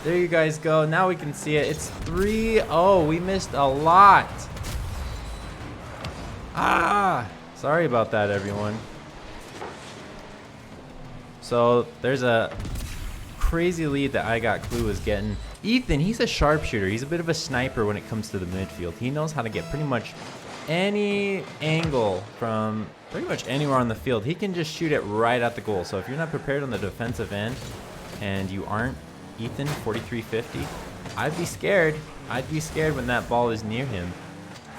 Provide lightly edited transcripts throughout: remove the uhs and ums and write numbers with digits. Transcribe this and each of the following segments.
There you guys go. Now we can see it. It's 3-0. We missed a lot. Sorry about that, everyone. So there's a crazy lead that I Got Clue is getting. Ethan, he's a sharpshooter. He's a bit of a sniper when it comes to the midfield. He knows how to get pretty much any angle from pretty much anywhere on the field. He can just shoot it right at the goal. So if you're not prepared on the defensive end and you aren't Ethan 4350, I'd be scared. I'd be scared when that ball is near him.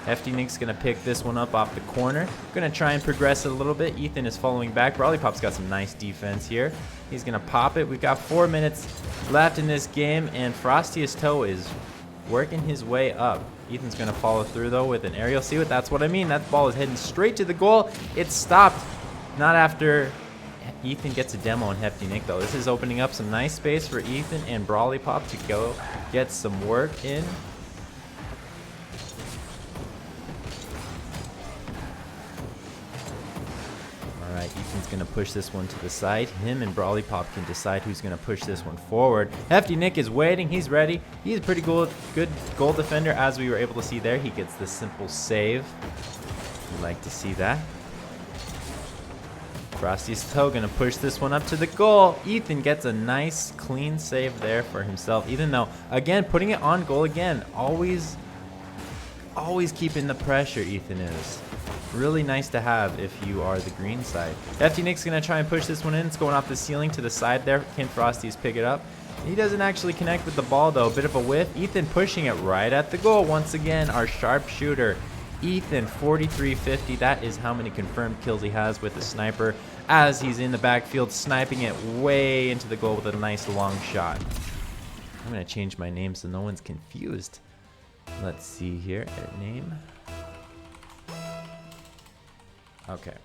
Hefty Nick's gonna pick this one up off the corner. Gonna try and progress it a little bit. Ethan is following back. Brawly Pop's got some nice defense here. He's gonna pop it. We've got 4 minutes left in this game, and Frostiest Toe is working his way up. Ethan's gonna follow through though with an aerial. See what? That's what I mean. That ball is heading straight to the goal. It's stopped. Not after Ethan gets a demo on Hefty Nick though. This is opening up some nice space for Ethan and Brawly Pop to go get some work in. Alright, Ethan's going to push this one to the side. Him and Brawly Pop can decide who's going to push this one forward. Hefty Nick is waiting. He's ready. He's a pretty good goal defender, as we were able to see there. He gets the simple save. We like to see that. Frosty's Toe going to push this one up to the goal. Ethan gets a nice, clean save there for himself. Even though, again, putting it on goal again. Always keeping the pressure, Ethan is. Really nice to have if you are the green side. Hefty Nick's going to try and push this one in. It's going off the ceiling to the side there. Can Frosty's pick it up? He doesn't actually connect with the ball, though. A bit of a whiff. Ethan pushing it right at the goal. Once again, our sharpshooter, Ethan, 4350. That is how many confirmed kills he has with the sniper, as he's in the backfield sniping it way into the goal with a nice long shot. I'm going to change my name so no one's confused. Let's see here. Edit name. Okay.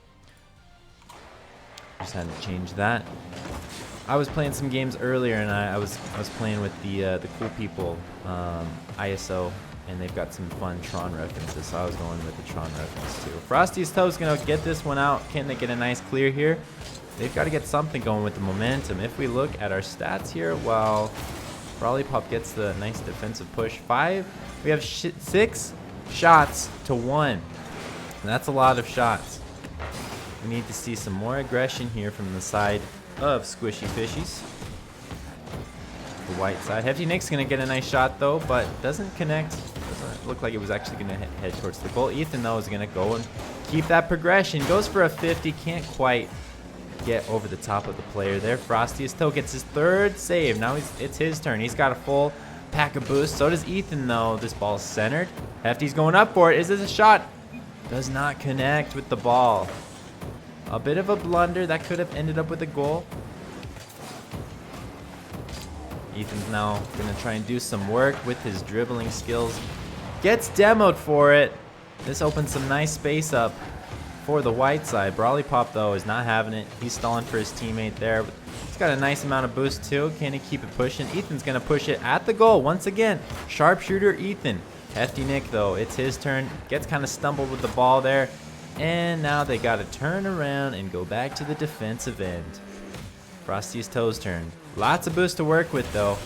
Just had to change that. I was playing some games earlier, and I was playing with the cool people, ISO, and they've got some fun Tron references, so I was going with the Tron reference too. Frosty's Toe's gonna get this one out. Can they get a nice clear here? They've got to get something going with the momentum. If we look at our stats here, well, Brawly Pop gets the nice defensive push. We have 6 shots to 1. And that's a lot of shots. We need to see some more aggression here from the side of Squishy Fishies. The white side. Hefty Nick's going to get a nice shot though, but doesn't connect. Doesn't look like it was actually going to head towards the goal. Ethan though is going to go and keep that progression. Goes for a 50. Can't quite get over the top of the player there. Frosty's Toe gets his 3rd save. Now it's his turn. He's got a full pack of boost. So does Ethan though. This ball's centered. Hefty's going up for it. Is this a shot? Does not connect with the ball. A bit of a blunder that could have ended up with a goal. Ethan's now going to try and do some work with his dribbling skills. Gets demoed for it. This opens some nice space up for the white side. Brawly Pop, though, is not having it. He's stalling for his teammate there. He's got a nice amount of boost, too. Can he keep it pushing? Ethan's going to push it at the goal. Once again, sharpshooter Ethan. Hefty Nick, though, it's his turn. Gets kind of stumbled with the ball there. And now they got to turn around and go back to the defensive end. Frosty's Toe's turn. Lots of boost to work with, though.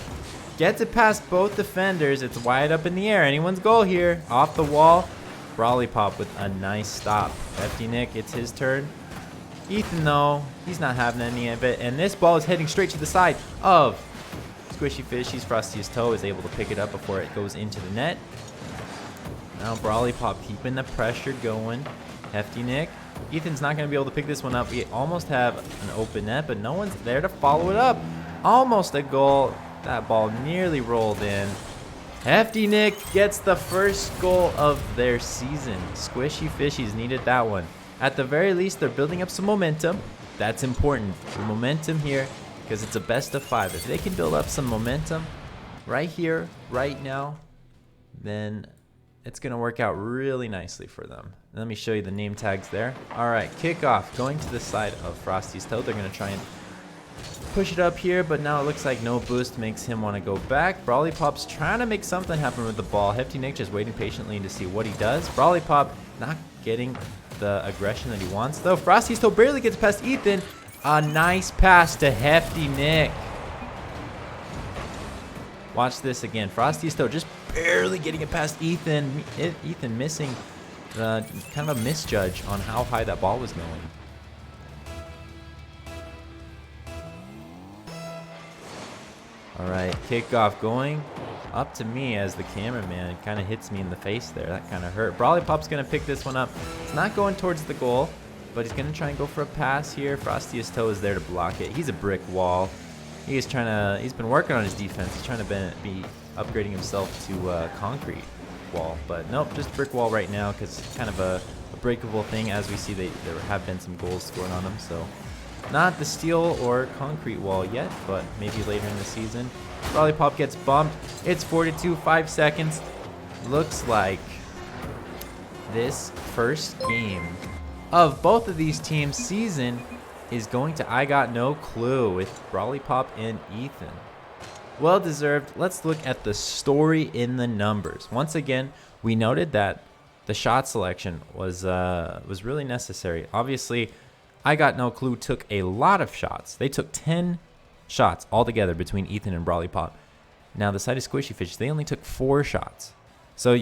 Gets it past both defenders. It's wide up in the air. Anyone's goal here. Off the wall. Brawly Pop with a nice stop. Hefty Nick, it's his turn. Ethan, though, he's not having any of it. And this ball is heading straight to the side of Squishy Fishies. Frosty's Toe is able to pick it up before it goes into the net. Now Brawly Pop keeping the pressure going. Hefty Nick. Ethan's not going to be able to pick this one up. We almost have an open net, but no one's there to follow it up. Almost a goal. That ball nearly rolled in. Hefty Nick gets the first goal of their season. Squishy Fishies needed that one. At the very least, they're building up some momentum. That's important. The momentum here, because it's a best of 5. If they can build up some momentum right here, right now, then it's going to work out really nicely for them. Let me show you the name tags there. All right, kickoff going to the side of Frosty's Toe. They're going to try and push it up here, but now it looks like no boost makes him want to go back. Brawly Pop's trying to make something happen with the ball. Hefty Nick just waiting patiently to see what he does. Brawly Pop not getting the aggression that he wants, though. Frosty's Toe barely gets past Ethan. A nice pass to Hefty Nick. Watch this again. Frosty's toe just barely getting it past Ethan. Ethan missing kind of a misjudge on how high that ball was going. All right, kickoff going up to me as the cameraman. It kind of hits me in the face there. That kind of hurt. Brawly Pop's going to pick this one up. It's not going towards the goal, but he's going to try and go for a pass here. Frosty's toe is there to block it. He's a brick wall. He's been working on his defense. He's trying to be upgrading himself to a concrete wall. But nope, just brick wall right now because it's kind of a breakable thing. As we see, there have been some goals scored on him. So not the steel or concrete wall yet, but maybe later in the season. Brawly Pop gets bumped. It's 42, 5 seconds. Looks like this first game of both of these teams' season is going to I Got No Clue with Brawly Pop and Ethan. Well deserved. Let's look at the story in the numbers. Once again, we noted that the shot selection was really necessary. Obviously, I Got No Clue took a lot of shots. They took 10 shots altogether between Ethan and Brawly Pop. Now, the side of Squishy Fishies, they only took 4 shots. So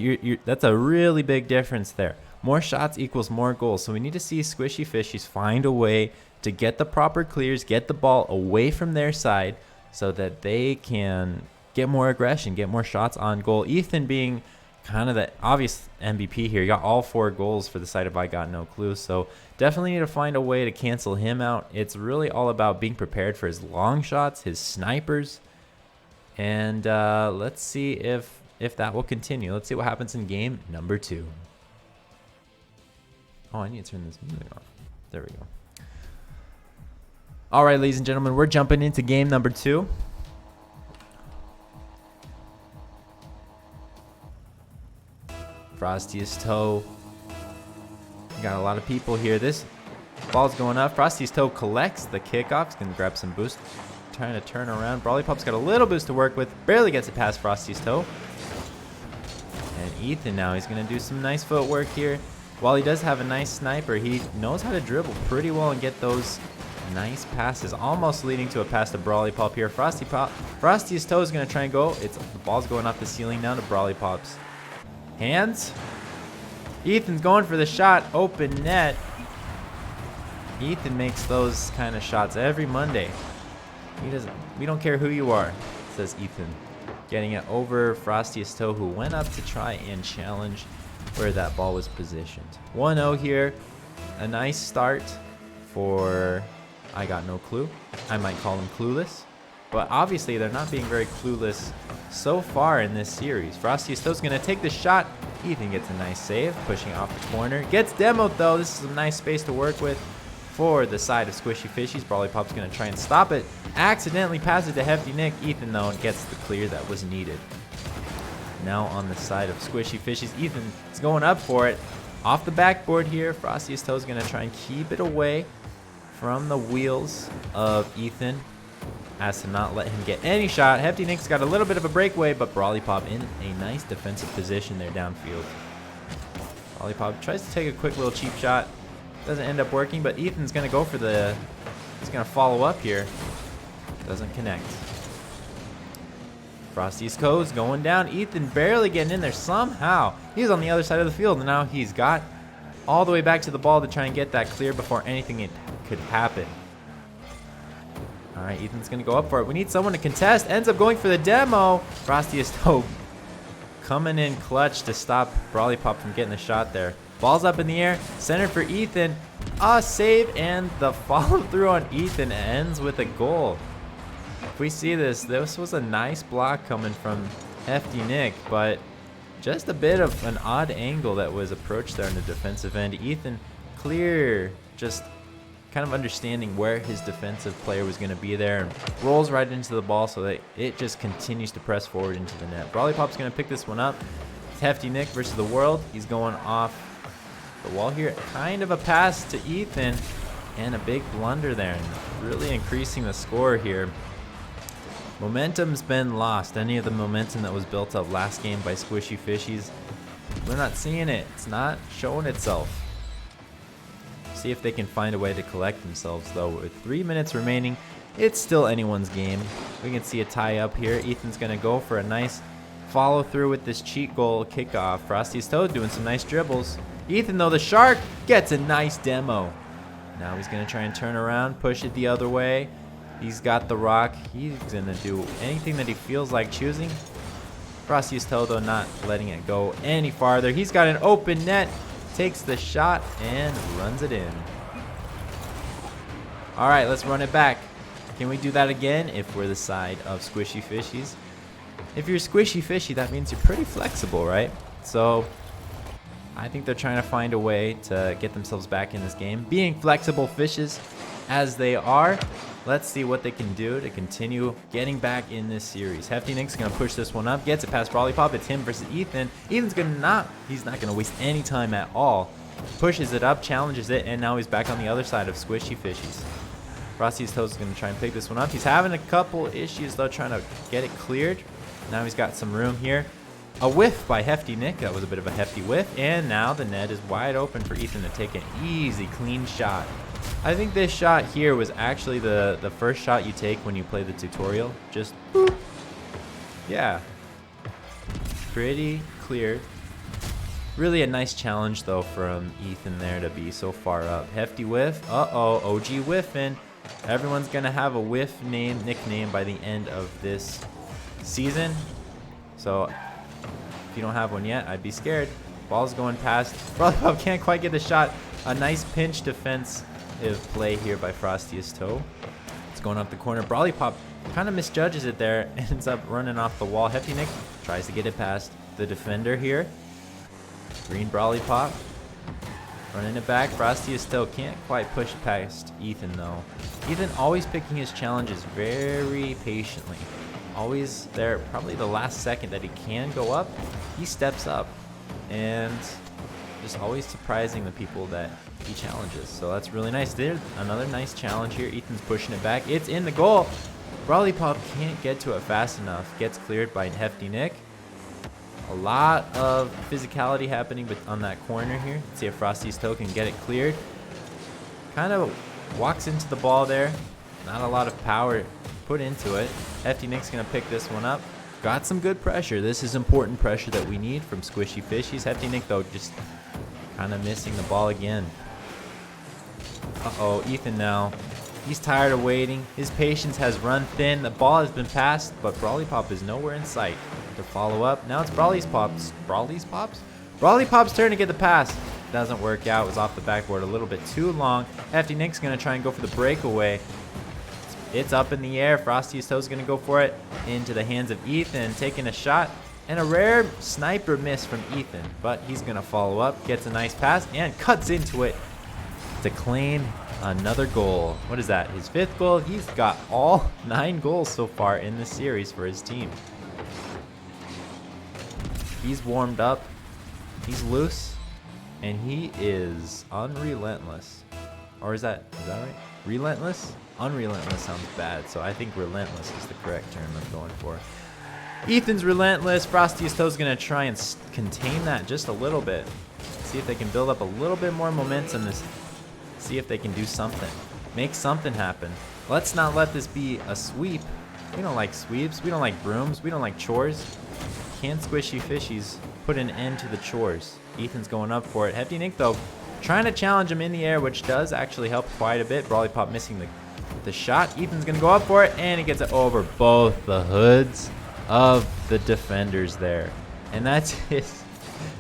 that's a really big difference there. More shots equals more goals. So we need to see Squishy Fishies find a way to get the proper clears, get the ball away from their side so that they can get more aggression, get more shots on goal. Ethan being kind of the obvious MVP here. He got all 4 goals for the side of I Got No Clue. So definitely need to find a way to cancel him out. It's really all about being prepared for his long shots, his snipers. And let's see if that will continue. Let's see what happens in game number 2. Oh, I need to turn this music off. There we go. All right, ladies and gentlemen, we're jumping into game number 2. Frosty's toe. Got a lot of people here. This ball's going up. Frosty's toe collects the kickoff. He's going to grab some boost. Trying to turn around. Brawly Pop's got a little boost to work with. Barely gets it past Frosty's toe. And Ethan now, he's going to do some nice footwork here. While he does have a nice sniper, he knows how to dribble pretty well and get those nice passes. Almost leading to a pass to Brawly Pop here. Frosty's toe is going to try and go. The ball's going off the ceiling now to Brawly Pop's hands. Ethan's going for the shot. Open net. Ethan makes those kind of shots every Monday. We don't care who you are, says Ethan. Getting it over Frosty's toe, who went up to try and challenge where that ball was positioned. 1-0 here. A nice start for I Got No Clue. I might call them clueless. But obviously, they're not being very clueless so far in this series. Frosty's toe's going to take the shot. Ethan gets a nice save, pushing off the corner. Gets demoed, though. This is a nice space to work with for the side of Squishy Fishies. Brawly Pop's going to try and stop it. Accidentally pass it to Hefty Nick. Ethan, though, gets the clear that was needed. Now on the side of Squishy Fishies, Ethan is going up for it. Off the backboard here, Frosty's toe is going to try and keep it away from the wheels of Ethan, as to not let him get any shot. Hefty Nick's got a little bit of a breakaway, but Brawly Pop in a nice defensive position there downfield. Brawly Pop tries to take a quick little cheap shot. Doesn't end up working, but Ethan's going to go for he's going to follow up here. Doesn't connect. Frosty's code's going down. Ethan barely getting in there somehow. He's on the other side of the field, and now he's got all the way back to the ball to try and get that clear before anything could happen. All right, Ethan's going to go up for it. We need someone to contest. Ends up going for the demo. Frosty's toe coming in clutch to stop Brawly Pop from getting the shot there. Ball's up in the air. Centered for Ethan. A save, and the follow through on Ethan ends with a goal. If we see this was a nice block coming from Hefty Nick, but just a bit of an odd angle that was approached there on the defensive end. Ethan clear, just kind of understanding where his defensive player was going to be there, and rolls right into the ball so that it just continues to press forward into the net. Brawly Pop's going to pick this one up. It's Hefty Nick versus the world. He's going off the wall here. Kind of a pass to Ethan, and a big blunder there, and really increasing the score here. Momentum's been lost. Any of the momentum that was built up last game by Squishy Fishies, we're not seeing it. It's not showing itself. See if they can find a way to collect themselves, though. With 3 minutes remaining, it's still anyone's game. We can see a tie up here. Ethan's going to go for a nice follow through with this cheat goal kickoff. Frosty's Toad doing some nice dribbles. Ethan, though, the shark, gets a nice demo. Now he's going to try and turn around, push it the other way. He's got the rock. He's going to do anything that he feels like choosing. Frosty's Toad, though, not letting it go any farther. He's got an open net, takes the shot, and runs it in. All right, let's run it back. Can we do that again if we're the side of Squishy Fishies? If you're Squishy Fishy, that means you're pretty flexible, right? So I think they're trying to find a way to get themselves back in this game. Being flexible fishes as they are, let's see what they can do to continue getting back in this series. Hefty Nick's going to push this one up, gets it past Brawly Pop. It's him versus Ethan. Ethan's he's not going to waste any time at all. Pushes it up, challenges it, and now he's back on the other side of Squishy Fishies. Frosty's Toast is going to try and pick this one up. He's having a couple issues, though, trying to get it cleared. Now he's got some room here. A whiff by Hefty Nick. That was a bit of a hefty whiff. And now the net is wide open for Ethan to take an easy, clean shot. I think this shot here was actually the first shot you take when you play the tutorial. Just boop. Yeah. Pretty clear. Really a nice challenge, though, from Ethan there to be so far up. Hefty whiff. Uh-oh, OG whiffing. Everyone's going to have a whiff nickname by the end of this season. So if you don't have one yet, I'd be scared. Ball's going past. Brawly Pop can't quite get the shot. A nice pinch defensive play here by Frosty's Toe. It's going up the corner. Brawly Pop kind of misjudges it there. Ends up running off the wall. Hefty Nick tries to get it past the defender here. Green Brawly Pop. Running it back. Frosty's Toe can't quite push past Ethan, though. Ethan always picking his challenges very patiently. Always there, probably the last second that he can go up, he steps up. And just always surprising the people that he challenges. So that's really nice. There's another nice challenge here. Ethan's pushing it back. It's in the goal. Brawly Pop can't get to it fast enough. Gets cleared by Hefty Nick. A lot of physicality happening on that corner here. Let's see if Frosty's Toe can get it cleared. Kind of walks into the ball there. Not a lot of power put into it. Hefty Nick's going to pick this one up. Got some good pressure. This is important pressure that we need from Squishy Fishies. Hefty Nick, though, just kind of missing the ball again. Uh-oh, Ethan now. He's tired of waiting. His patience has run thin. The ball has been passed, but Brawly Pop is nowhere in sight to follow up. Now it's Brawly Pop's turn to get the pass. Doesn't work out. It was off the backboard a little bit too long. Hefty Nick's going to try and go for the breakaway. It's up in the air. Frosty's Toe's going to go for it into the hands of Ethan, taking a shot. And a rare sniper miss from Ethan, but he's going to follow up, gets a nice pass, and cuts into it to claim another goal. What is that? His 5th goal? He's got all 9 goals so far in the series for his team. He's warmed up. He's loose. And he is unrelentless. Or is that right? Relentless? Unrelentless sounds bad, so I think relentless is the correct term I'm going for. Ethan's relentless. Frosty's Toe's going to try and contain that just a little bit. See if they can build up a little bit more momentum. See if they can do something. Make something happen. Let's not let this be a sweep. We don't like sweeps. We don't like brooms. We don't like chores. Can Squishy Fishies put an end to the chores? Ethan's going up for it. Hefty Nick, though, trying to challenge him in the air, which does actually help quite a bit. Brawly Pop missing the shot. Ethan's going to go up for it, and he gets it over both the hoods of the defenders there. And that's his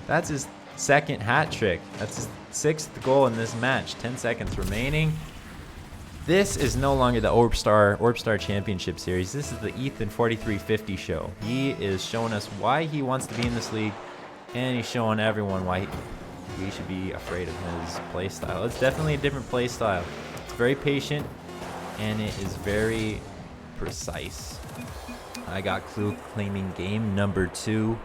2nd hat trick. That's his 6th goal in this match. 10 seconds remaining. This is no longer the Orbstar Championship Series. This is the Ethan 4350 show. He is showing us why he wants to be in this league, and he's showing everyone why we should be afraid of his play style. It's definitely a different play style. It's very patient, and it is very precise. I got clue claiming game number 2.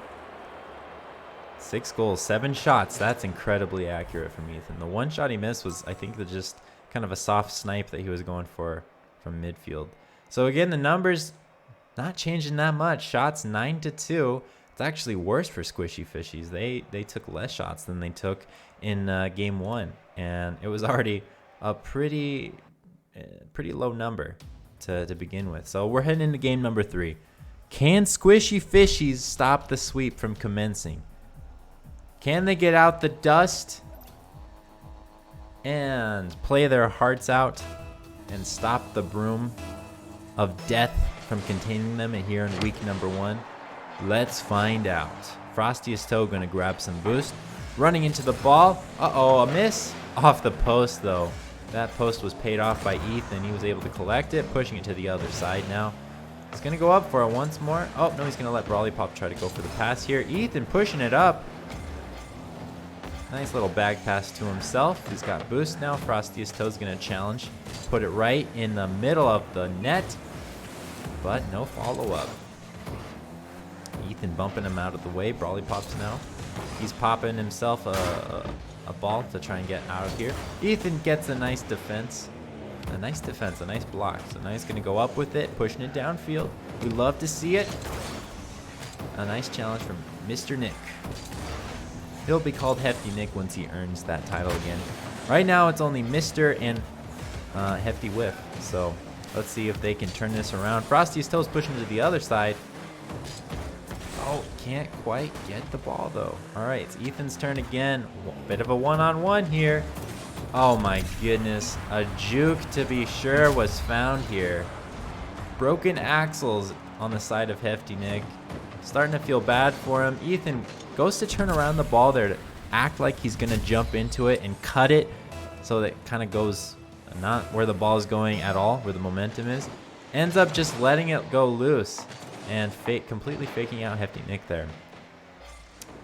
6 goals, 7 shots. That's incredibly accurate from Ethan. The one shot he missed was, I think, just kind of a soft snipe that he was going for from midfield. So again, the numbers not changing that much. Shots 9-2. It's actually worse for Squishy Fishies. They took less shots than they took in game 1, and it was already a pretty low number. to begin with. So we're heading into game number 3. Can Squishy Fishies stop the sweep from commencing? Can they get out the dust and play their hearts out and stop the broom of death from containing them here in week number 1? Let's find out. Frostiest Toe going to grab some boost. Running into the ball. Uh-oh, a miss. Off the post, though. That post was paid off by Ethan. He was able to collect it, pushing it to the other side now. He's going to go up for it once more. Oh, no, he's going to let Brawly Pop try to go for the pass here. Ethan pushing it up. Nice little bag pass to himself. He's got boost now. Frostiest Toe's going to challenge. Put it right in the middle of the net. But no follow-up. Ethan bumping him out of the way. Brawly Pops now. He's popping himself a ball to try and get out of here. Ethan gets a nice defense. A nice block. So now he's going to go up with it, pushing it downfield. We love to see it. A nice challenge from Mr. Nick. He'll be called Hefty Nick once he earns that title again. Right now it's only Mr. and Hefty Whiff. So let's see if they can turn this around. Frosty's Toes pushing to the other side. Oh, can't quite get the ball though. All right, it's Ethan's turn again. Bit of a one-on-one here. Oh my goodness, a juke to be sure was found here. Broken axles on the side of Hefty Nick. Starting to feel bad for him. Ethan goes to turn around the ball there to act like he's gonna jump into it and cut it so that it kind of goes not where the ball is going at all, where the momentum is. Ends up just letting it go loose and completely faking out Hefty Nick there.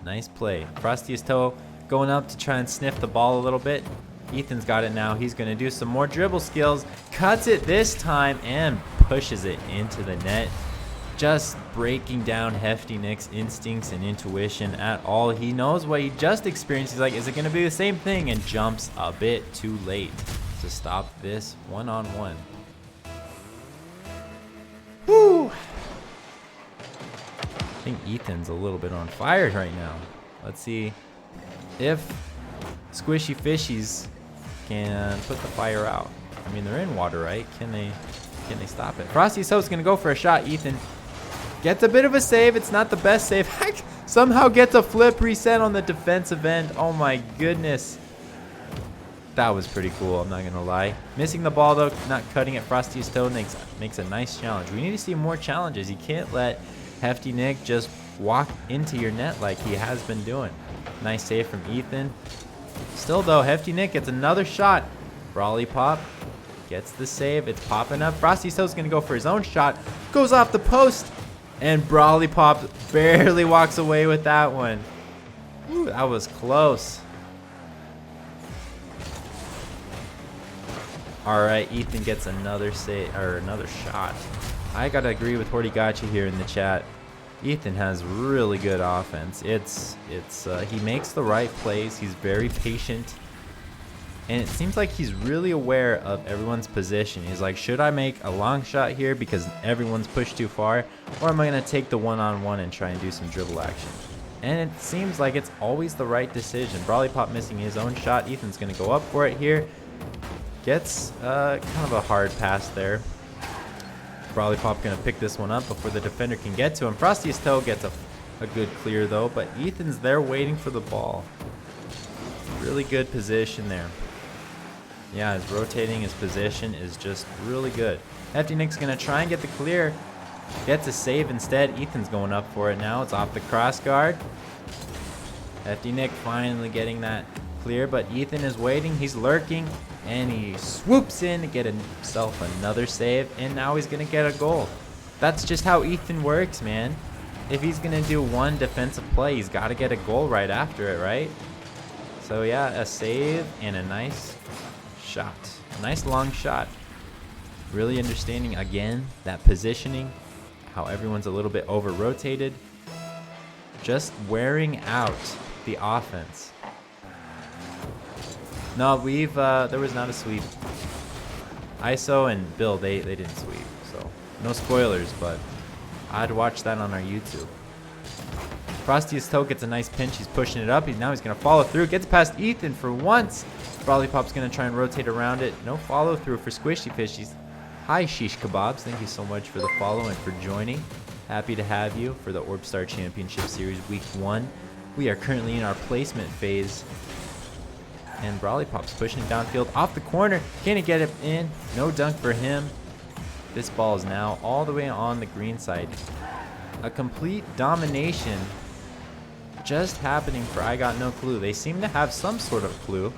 Nice play. Frostiest Toe going up to try and sniff the ball a little bit. Ethan's got it now. He's going to do some more dribble skills. Cuts it this time and pushes it into the net. Just breaking down Hefty Nick's instincts and intuition at all. He knows what he just experienced. He's like, is it going to be the same thing? And jumps a bit too late to stop this one-on-one. Woo! I think Ethan's a little bit on fire right now. Let's see if Squishy Fishies can put the fire out. I mean, they're in water, right? Can they stop it? Frosty's Toe's gonna go for a shot. Ethan gets a bit of a save. It's not the best save. Somehow gets a flip reset on the defensive end. Oh my goodness. That was pretty cool, I'm not gonna lie. Missing the ball though, not cutting it. Frosty's Toe makes a nice challenge. We need to see more challenges. You can't let Hefty Nick just walk into your net like he has been doing. Nice save from Ethan. Still though, Hefty Nick gets another shot. Brawly Pop gets the save. It's popping up. Frosty's Toe's gonna go for his own shot. Goes off the post. And Brawly Pop barely walks away with that one. Ooh, that was close. Alright, Ethan gets another save or another shot. I gotta agree with Hortigachi here in the chat. Ethan has really good offense. He makes the right plays. He's very patient, and it seems like he's really aware of everyone's position. He's like, should I make a long shot here because everyone's pushed too far, or am I gonna take the one-on-one and try and do some dribble action? And it seems like it's always the right decision. Brawly Pop missing his own shot. Ethan's gonna go up for it here. Gets kind of a hard pass there. Brawly Pop gonna pick this one up before the defender can get to him. Frosty's Toe gets a good clear though, but Ethan's there waiting for the ball. Really good position there. Yeah, his rotating, his position is just really good. Hefty Nick's gonna try and get the clear. Gets a save instead. Ethan's going up for it now. It's off the cross guard. Hefty Nick finally getting that clear, but Ethan is waiting. He's lurking. And he swoops in to get himself another save, and now he's going to get a goal. That's just how Ethan works, man. If he's going to do one defensive play, he's got to get a goal right after it, right? So yeah, a save and a nice shot. A nice long shot. Really understanding, again, that positioning, how everyone's a little bit over-rotated. Just wearing out the offense. No, there was not a sweep. ISO and Bill, they didn't sweep, so no spoilers, but I'd watch that on our YouTube. Frosty's Toe gets a nice pinch. He's pushing it up. Now he's going to follow through. Gets past Ethan for once. Brawly Pop's going to try and rotate around it. No follow through for Squishy Fishies. Hi, Shish Kebabs. Thank you so much for the follow and for joining. Happy to have you for the Orbstar Championship Series Week 1. We are currently in our placement phase. And Brawly Pop's pushing it downfield off the corner. Can he get it in? No dunk for him. This ball is now all the way on the green side. A complete domination just happening for I Got No Clue. They seem to have some sort of clue.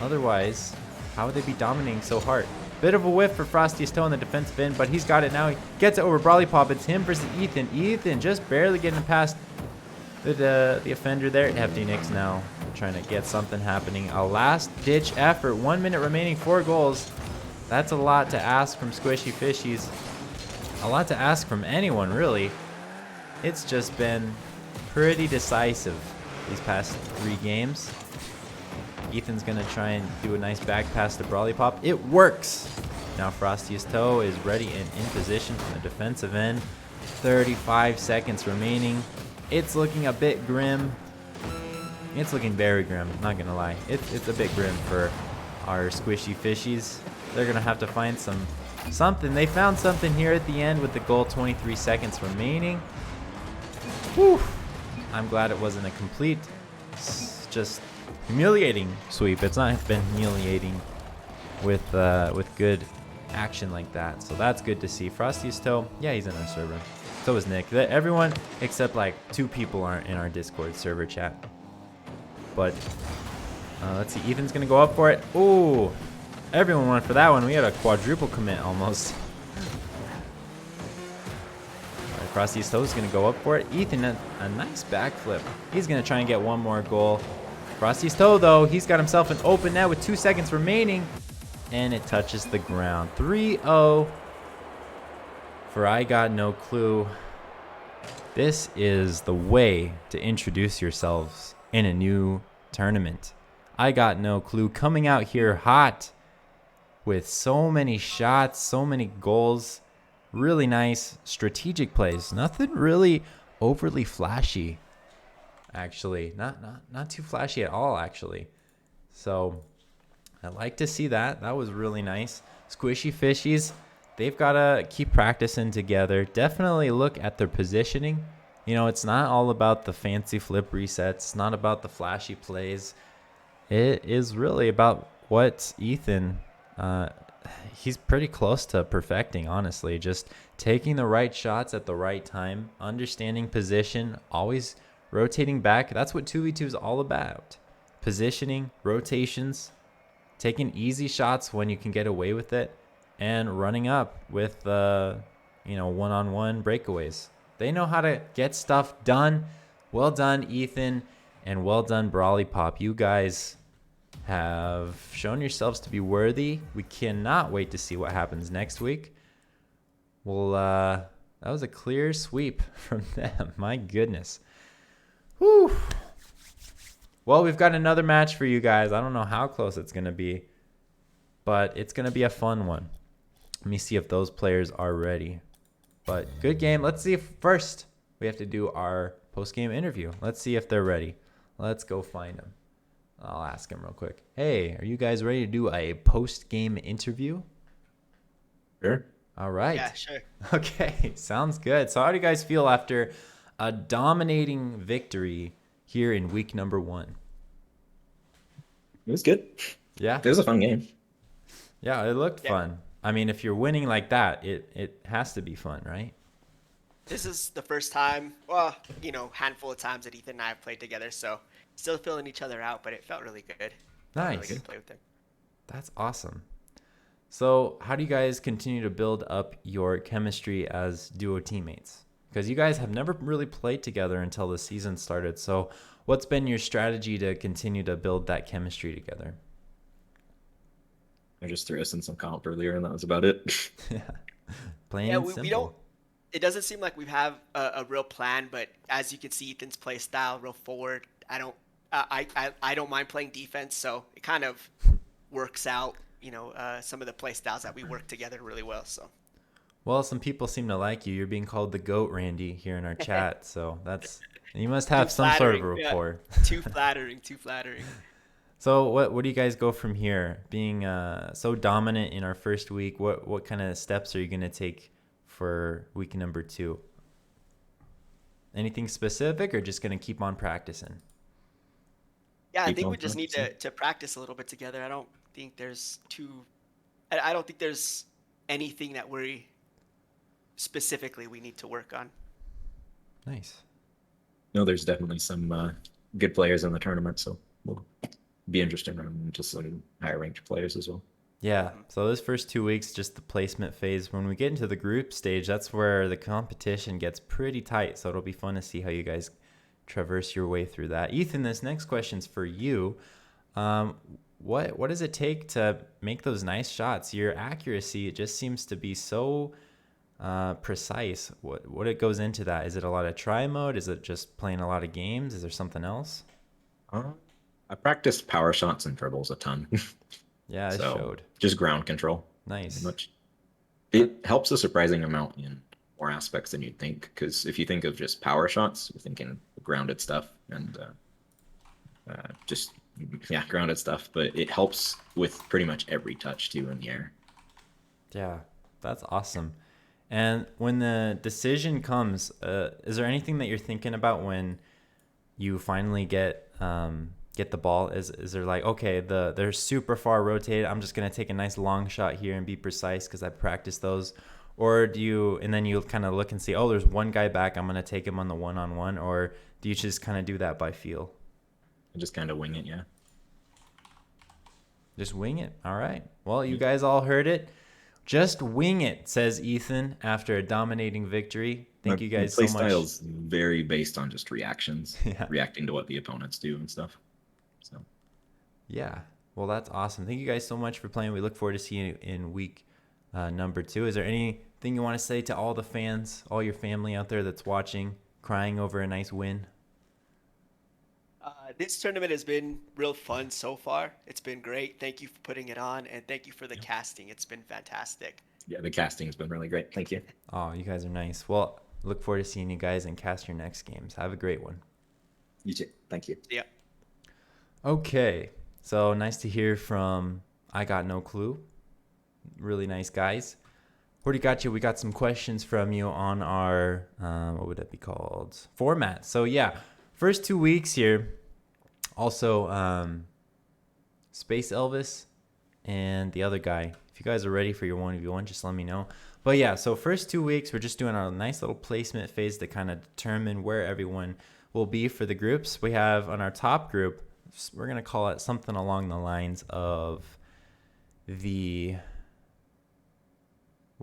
Otherwise, how would they be dominating so hard? Bit of a whiff for Frosty's toe in the defensive end, but he's got it now. He gets it over Brawly Pop. It's him versus Ethan. Ethan just barely getting past the offender there. Hefty Nicks now trying to get something happening. A last-ditch effort. 1 minute remaining, 4 goals. That's a lot to ask from Squishy Fishies. A lot to ask from anyone, really. It's just been pretty decisive these past 3 games. Ethan's going to try and do a nice back pass to Brawly Pop. It works. Now Frosty's toe is ready and in position from the defensive end. 35 seconds remaining. It's looking a bit grim. It's looking very grim, not going to lie. It's a bit grim for our Squishy Fishies. They're going to have to find something. They found something here at the end with the goal. 23 seconds remaining. Whew. I'm glad it wasn't a complete, just humiliating sweep. It's not been humiliating with good action like that. So that's good to see. Frosty's toe, yeah, he's in our server. So is Nick. Everyone except like 2 people aren't in our Discord server chat. But let's see. Ethan's gonna go up for it. Ooh, everyone went for that one. We had a quadruple commit almost. Frosty's toe is going to go up for it. Ethan, a nice backflip. He's going to try and get one more goal. Frosty's toe, though, he's got himself an open net with 2 seconds remaining. And it touches the ground. 3-0 for I Got No Clue. This is the way to introduce yourselves in a new tournament. I Got No Clue coming out here hot with so many shots, so many goals. Really nice strategic plays. Nothing really overly flashy, actually. Not too flashy at all, actually. So I like to see that. That was really nice. Squishy Fishies, they've got to keep practicing together. Definitely look at their positioning. You know, it's not all about the fancy flip resets. It's not about the flashy plays. It is really about what Ethan he's pretty close to perfecting, honestly. Just taking the right shots at the right time, understanding position, always rotating back. That's what 2v2 is all about. Positioning, rotations, taking easy shots when you can get away with it, and running up with one-on-one breakaways. They know how to get stuff done. Well done, Ethan, and well done, Brawly Pop. You guys have shown yourselves to be worthy. We cannot wait to see what happens next week. Well, that was a clear sweep from them. My goodness. Whew. Well, we've got another match for you guys. I don't know how close it's going to be, but it's going to be a fun one. Let me see if those players are ready. But good game. Let's see if first we have to do our post-game interview. Let's see if they're ready. Let's go find them. I'll ask him real quick. Hey, are you guys ready to do a post-game interview? Sure. All right. Yeah, sure. Okay, sounds good. So how do you guys feel after a dominating victory here in week number 1? It was good. Yeah? It was a fun game. Yeah, it looked fun. I mean, if you're winning like that, it has to be fun, right? This is the first time, well, handful of times that Ethan and I have played together, so still filling each other out, but it felt really good. Nice. Really good to play with him. That's awesome. So how do you guys continue to build up your chemistry as duo teammates? Because you guys have never really played together until the season started. So what's been your strategy to continue to build that chemistry together? I just threw us in some comp earlier, and that was about it. Yeah, plain Yeah, and we simple. don't. It doesn't seem like we have a real plan, but as you can see, Ethan's play style, real forward. I don't mind playing defense, so it kind of works out. Some of the play styles that we work together really well. So. Well, some people seem to like you. You're being called the GOAT, Randy, here in our chat. So you must have some sort of rapport. Yeah, too flattering. So what do you guys go from here? Being so dominant in our first week, what kind of steps are you gonna take for week number 2? Anything specific, or just gonna keep on practicing? Yeah, I Keep think on we just need practicing. to practice a little bit together. I don't think there's I don't think there's anything that we need to work on. Nice. No, there's definitely some good players in the tournament, so we'll be interested in just some higher ranked players as well. Yeah. So those first 2 weeks, just the placement phase. When we get into the group stage, that's where the competition gets pretty tight. So it'll be fun to see how you guys traverse your way through that. Ethan, this next question's for you. What does it take to make those nice shots? Your accuracy, it just seems to be so precise. What it goes into that? Is it a lot of try mode? Is it just playing a lot of games? Is there something else? I practiced power shots and dribbles a ton. Yeah, it So showed. just ground control. Nice. Much. It helps a surprising amount in more aspects than you'd think. Because if you think of just power shots, you're thinking grounded stuff and just grounded stuff. But it helps with pretty much every touch too in the air. Yeah, that's awesome. And when the decision comes, is there anything that you're thinking about when you finally get the ball? Is there like, okay, they're super far rotated, I'm just gonna take a nice long shot here and be precise because I practiced those? Or do you, and then you kind of look and see, oh, there's one guy back, I'm gonna take him on the one-on-one? Or do you just kind of do that by feel? I just kind of wing it, yeah. Just wing it. All right. Well, you guys all heard it. Just wing it, says Ethan after a dominating victory. Thank you guys so My much. play style's very based on just reactions, Yeah. reacting to what the opponents do and stuff. So Yeah. Well, that's awesome. Thank you guys so much for playing. We look forward to seeing you in week number 2. Is there anything you want to say to all the fans, all your family out there that's watching, crying over a nice win? This tournament has been real fun so far. It's been great. Thank you for putting it on, and thank you for the casting. It's been fantastic. yeah, the casting's been really great. Thank you. Oh, you guys are nice. Well, look forward to seeing you guys and cast your next games. Have a great one. You too. Thank you. Yeah. Okay. So nice to hear from I Got No Clue. Really nice guys. Already got you. We got some questions from you on our, what would that be called? Format. So yeah, first 2 weeks here. Also, Space Elvis and the other guy. If you guys are ready for your 1v1, just let me know. But yeah, so first 2 weeks, we're just doing our nice little placement phase to kind of determine where everyone will be for the groups. We have on our top group, we're going to call it something along the lines of what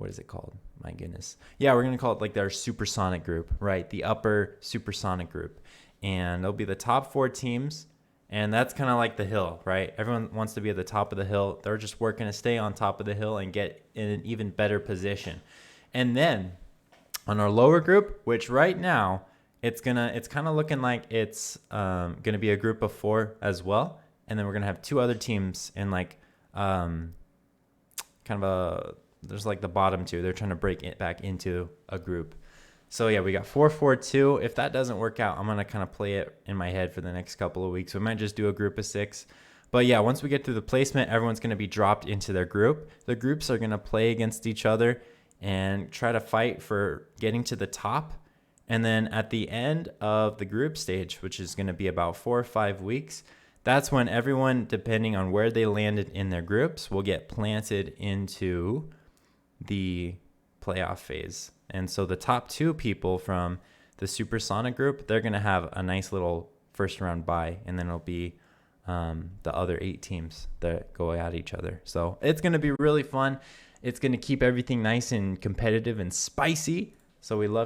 is it called? My goodness. Yeah, we're going to call it like our supersonic group, right? The upper supersonic group. And it'll be the top 4 teams. And that's kind of like the hill, right? Everyone wants to be at the top of the hill. They're just working to stay on top of the hill and get in an even better position. And then on our lower group, which right now it's kind of looking like it's gonna be a group of 4 as well. And then we're gonna have 2 other teams in like there's like the bottom 2. They're trying to break it back into a group. So yeah, we got 4-4-2. If that doesn't work out, I'm gonna kind of play it in my head for the next couple of weeks. We might just do a group of 6. But yeah, once we get through the placement, everyone's gonna be dropped into their group. The groups are gonna play against each other and try to fight for getting to the top. And then at the end of the group stage, which is gonna be about 4 or 5 weeks, that's when everyone, depending on where they landed in their groups, will get planted into the playoff phase. And so the top 2 people from the supersonic group, they're going to have a nice little first round bye, and then it'll be the other 8 teams that go at each other. So it's going to be really fun. It's going to keep everything nice and competitive and spicy. So we love to